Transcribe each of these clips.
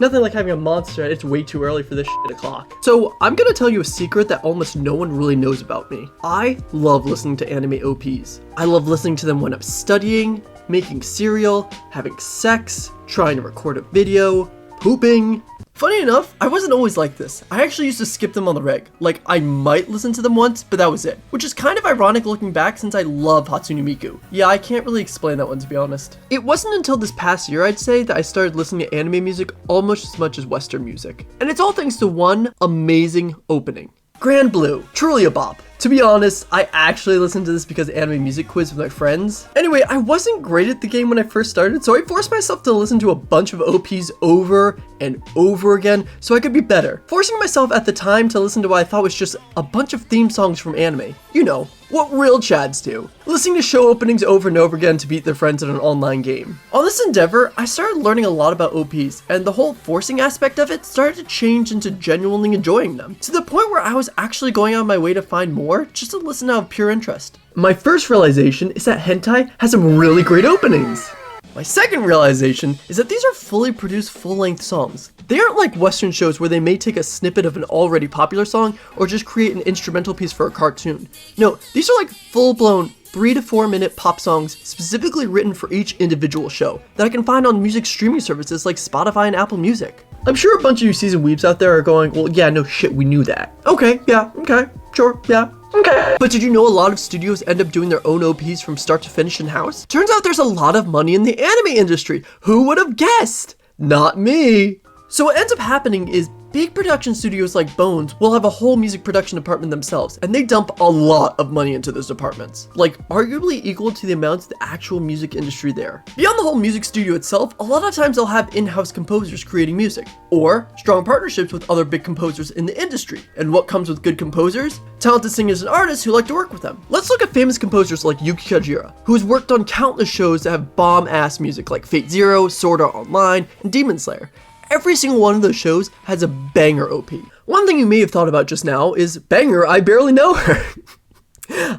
Nothing like having a monster and it's way too early for this shit o'clock. So I'm gonna tell you a secret that almost no one really knows about me. I love listening to anime OPs. I love listening to them when I'm studying, making cereal, having sex, trying to record a video, pooping. Funny enough, I wasn't always like this. I actually used to skip them on the reg. Like, I might listen to them once, but that was it. Which is kind of ironic looking back since I love Hatsune Miku. Yeah, I can't really explain that one to be honest. It wasn't until this past year, I'd say, that I started listening to anime music almost as much as Western music. And it's all thanks to one amazing opening. Grand Blue, truly a bop. To be honest, I actually listened to this because of anime music quiz with my friends. Anyway, I wasn't great at the game when I first started, so I forced myself to listen to a bunch of OPs over and over again so I could be better. Forcing myself at the time to listen to what I thought was just a bunch of theme songs from anime. You know, what real chads do. Listening to show openings over and over again to beat their friends in an online game. On this endeavor, I started learning a lot about OPs, and the whole forcing aspect of it started to change into genuinely enjoying them, to the point where I was actually going out of my way to find more just to listen out of pure interest. My first realization is that hentai has some really great openings. My second realization is that these are fully produced full-length songs. They aren't like Western shows where they may take a snippet of an already popular song or just create an instrumental piece for a cartoon. No, these are like full-blown 3 to 4 minute pop songs specifically written for each individual show that I can find on music streaming services like Spotify and Apple Music. I'm sure a bunch of you seasoned weebs out there are going, well, yeah, no shit, we knew that. Okay, yeah, okay, sure, yeah. Okay. But did you know a lot of studios end up doing their own OPs from start to finish in-house? Turns out there's a lot of money in the anime industry. Who would have guessed? Not me. So what ends up happening is big production studios like Bones will have a whole music production department themselves, and they dump a lot of money into those departments, like arguably equal to the amounts of the actual music industry there. Beyond the whole music studio itself, a lot of times they'll have in-house composers creating music, or strong partnerships with other big composers in the industry. And what comes with good composers? Talented singers and artists who like to work with them. Let's look at famous composers like Yuki Kajira, who has worked on countless shows that have bomb-ass music like Fate Zero, Sword Art Online, and Demon Slayer. Every single one of those shows has a banger OP. One thing you may have thought about just now is, banger, I barely know her.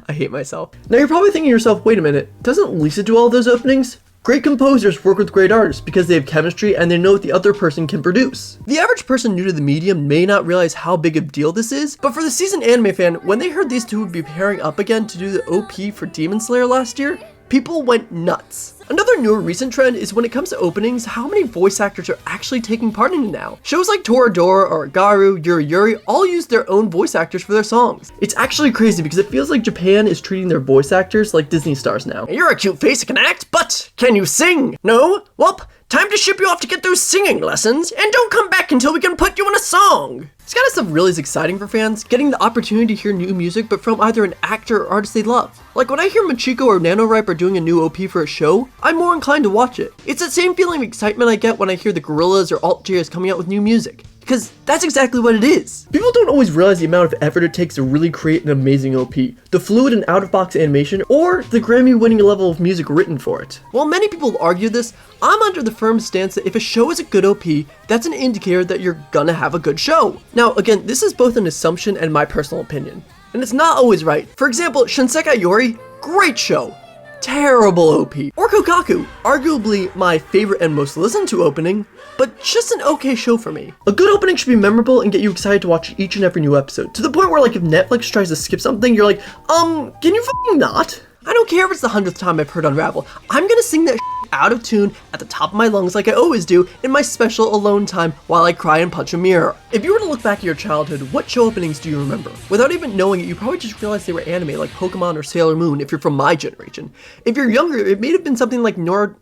I hate myself. Now you're probably thinking to yourself, wait a minute, doesn't Lisa do all those openings? Great composers work with great artists because they have chemistry and they know what the other person can produce. The average person new to the medium may not realize how big a deal this is, but for the seasoned anime fan, when they heard these two would be pairing up again to do the OP for Demon Slayer last year, people went nuts. Another newer recent trend is when it comes to openings, how many voice actors are actually taking part in it now. Shows like Toradora, or Agaru, Yuri Yuri all use their own voice actors for their songs. It's actually crazy because it feels like Japan is treating their voice actors like Disney stars now. You're a cute face and can act, but can you sing? No? Well, time to ship you off to get those singing lessons, and don't come back until we can put you in a song. This kind of stuff really is exciting for fans, getting the opportunity to hear new music but from either an actor or artist they love. Like when I hear Machiko or NaNoWriMo are doing a new OP for a show, I'm more inclined to watch it. It's that same feeling of excitement I get when I hear the Gorillaz or Alt-J is coming out with new music. Because that's exactly what it is. People don't always realize the amount of effort it takes to really create an amazing OP, the fluid and out-of-box animation, or the Grammy-winning level of music written for it. While many people argue this, I'm under the firm stance that if a show is a good OP, that's an indicator that you're gonna have a good show. Now, again, this is both an assumption and my personal opinion, and it's not always right. For example, Shinsekai Yori, great show. Terrible OP. Or Kokaku, arguably my favorite and most listened to opening, but just an okay show for me. A good opening should be memorable and get you excited to watch each and every new episode, to the point where like if Netflix tries to skip something, you're like, can you fucking not? I don't care if it's the 100th time I've heard Unravel, I'm gonna sing that out of tune at the top of my lungs like I always do in my special alone time while I cry and punch a mirror. If you were to look back at your childhood, what show openings do you remember? Without even knowing it, you probably just realized they were anime like Pokemon or Sailor Moon if you're from my generation. If you're younger, it may have been something like Naruto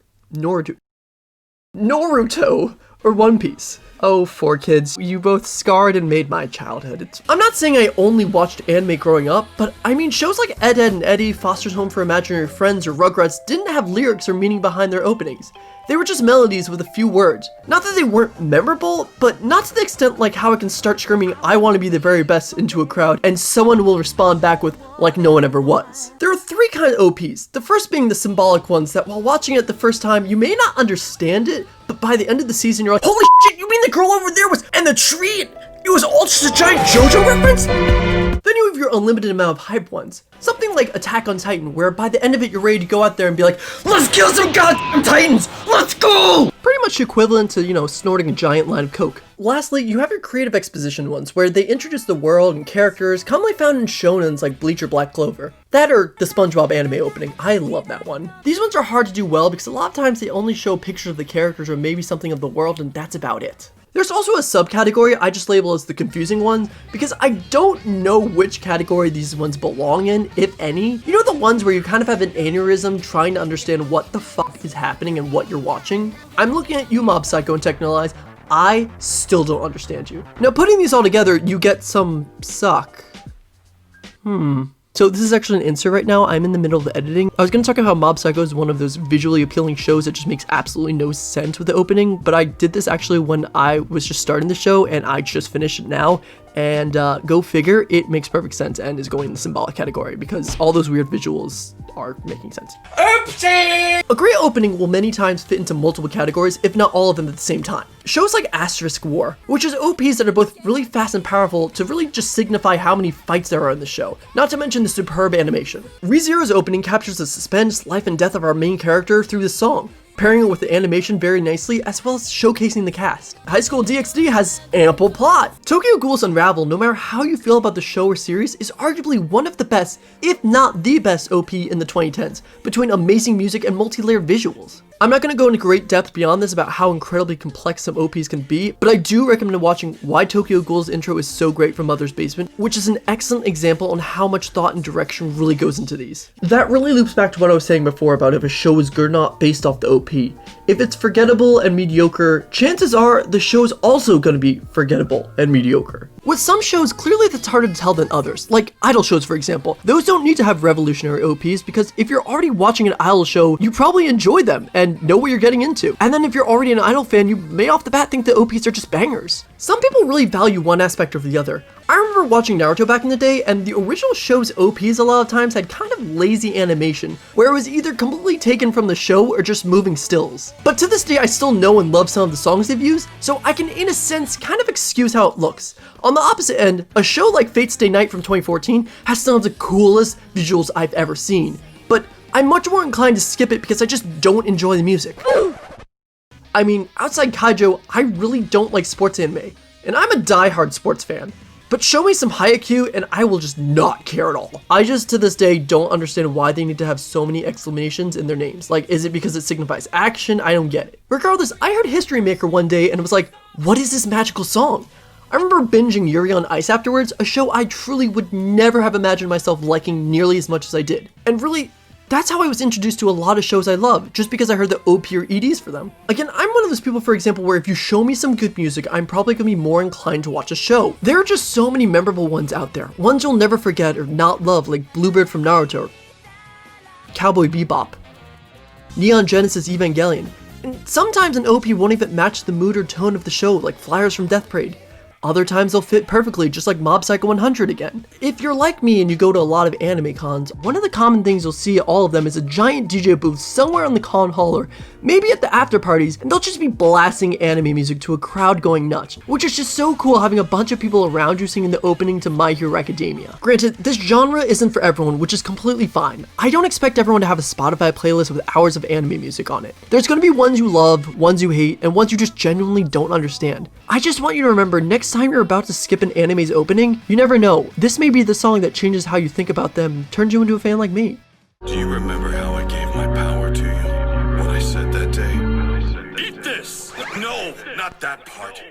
or One Piece. Oh, 4Kids, you both scarred and made my childhood. I'm not saying I only watched anime growing up, but I mean shows like Ed, Edd and Eddy, Foster's Home for Imaginary Friends, or Rugrats didn't have lyrics or meaning behind their openings. They were just melodies with a few words. Not that they weren't memorable, but not to the extent like how I can start screaming, I want to be the very best into a crowd, and someone will respond back with, like no one ever was. There are three kind of OPs. The first being the symbolic ones that while watching it the first time, you may not understand it, but by the end of the season, you're like, holy shit, you mean the girl over there was, and the tree, it was all just a giant JoJo reference? Then you have your unlimited amount of hype ones. Something like Attack on Titan, where by the end of it, you're ready to go out there and be like, let's kill some goddamn Titans, let's go! Pretty much equivalent to, snorting a giant line of coke. Lastly, you have your creative exposition ones, where they introduce the world and characters commonly found in shonens like Bleach or Black Clover. That or the SpongeBob anime opening. I love that one. These ones are hard to do well because a lot of times they only show pictures of the characters or maybe something of the world, and that's about it. There's also a subcategory I just label as the confusing ones because I don't know which category these ones belong in, if any. The ones where you kind of have an aneurysm trying to understand what the fuck is happening and what you're watching? I'm looking at you, Mob Psycho and Technolyze. I still don't understand you. Now, putting these all together, you get some suck. So this is actually an insert right now. I'm in the middle of the editing. I was going to talk about how Mob Psycho is one of those visually appealing shows that just makes absolutely no sense with the opening, but I did this actually when I was just starting the show and I just finished it now. And go figure, it makes perfect sense and is going in the symbolic category because all those weird visuals are making sense. Oopsie! A great opening will many times fit into multiple categories, if not all of them at the same time. Shows like Asterisk War, which is OPs that are both really fast and powerful to really just signify how many fights there are in the show, not to mention the superb animation. ReZero's opening captures the suspense, life and death of our main character through the song, pairing it with the animation very nicely, as well as showcasing the cast. High School DxD has ample plot. Tokyo Ghoul's Unravel, no matter how you feel about the show or series, is arguably one of the best, if not the best OP in the 2010s, between amazing music and multi-layered visuals. I'm not going to go into great depth beyond this about how incredibly complex some OPs can be, but I do recommend watching why Tokyo Ghoul's intro is so great from Mother's Basement, which is an excellent example on how much thought and direction really goes into these. That really loops back to what I was saying before about if a show is good or not based off the OP. If it's forgettable and mediocre, chances are the show's also going to be forgettable and mediocre. With some shows, clearly that's harder to tell than others, like idol shows for example. Those don't need to have revolutionary OPs because if you're already watching an idol show, you probably enjoy them and know what you're getting into. And then if you're already an idol fan, you may off the bat think the OPs are just bangers. Some people really value one aspect over the other. I remember watching Naruto back in the day, and the original show's OPs a lot of times had kind of lazy animation, where it was either completely taken from the show or just moving stills. But to this day, I still know and love some of the songs they've used, so I can in a sense kind of excuse how it looks. On the opposite end, a show like Fate's Stay Night from 2014 has some of the coolest visuals I've ever seen, but I'm much more inclined to skip it because I just don't enjoy the music. I mean, outside Kaijo, I really don't like sports anime, and I'm a die-hard sports fan. But show me some Haikyuu and I will just not care at all. I just to this day don't understand why they need to have so many exclamations in their names. Like, is it because it signifies action? I don't get it. Regardless, I heard History Maker one day and was like, what is this magical song? I remember binging Yuri on Ice afterwards, a show I truly would never have imagined myself liking nearly as much as I did. And really, that's how I was introduced to a lot of shows I love, just because I heard the OP or EDs for them. Again, I'm one of those people, for example, where if you show me some good music, I'm probably gonna be more inclined to watch a show. There are just so many memorable ones out there, ones you'll never forget or not love, like Bluebird from Naruto, Cowboy Bebop, Neon Genesis Evangelion, and sometimes an OP won't even match the mood or tone of the show, like Flyers from Death Parade. Other times they'll fit perfectly, just like Mob Psycho 100 again. If you're like me and you go to a lot of anime cons, one of the common things you'll see at all of them is a giant DJ booth somewhere in the con hall or maybe at the after parties, and they'll just be blasting anime music to a crowd going nuts, which is just so cool having a bunch of people around you singing the opening to My Hero Academia. Granted, this genre isn't for everyone, which is completely fine. I don't expect everyone to have a Spotify playlist with hours of anime music on it. There's gonna be ones you love, ones you hate, and ones you just genuinely don't understand. I just want you to remember, next time you're about to skip an anime's opening, you never know. This may be the song that changes how you think about them, turns you into a fan like me. Do you remember how I gave my power to you? What I said that day? Eat this! No, not that part.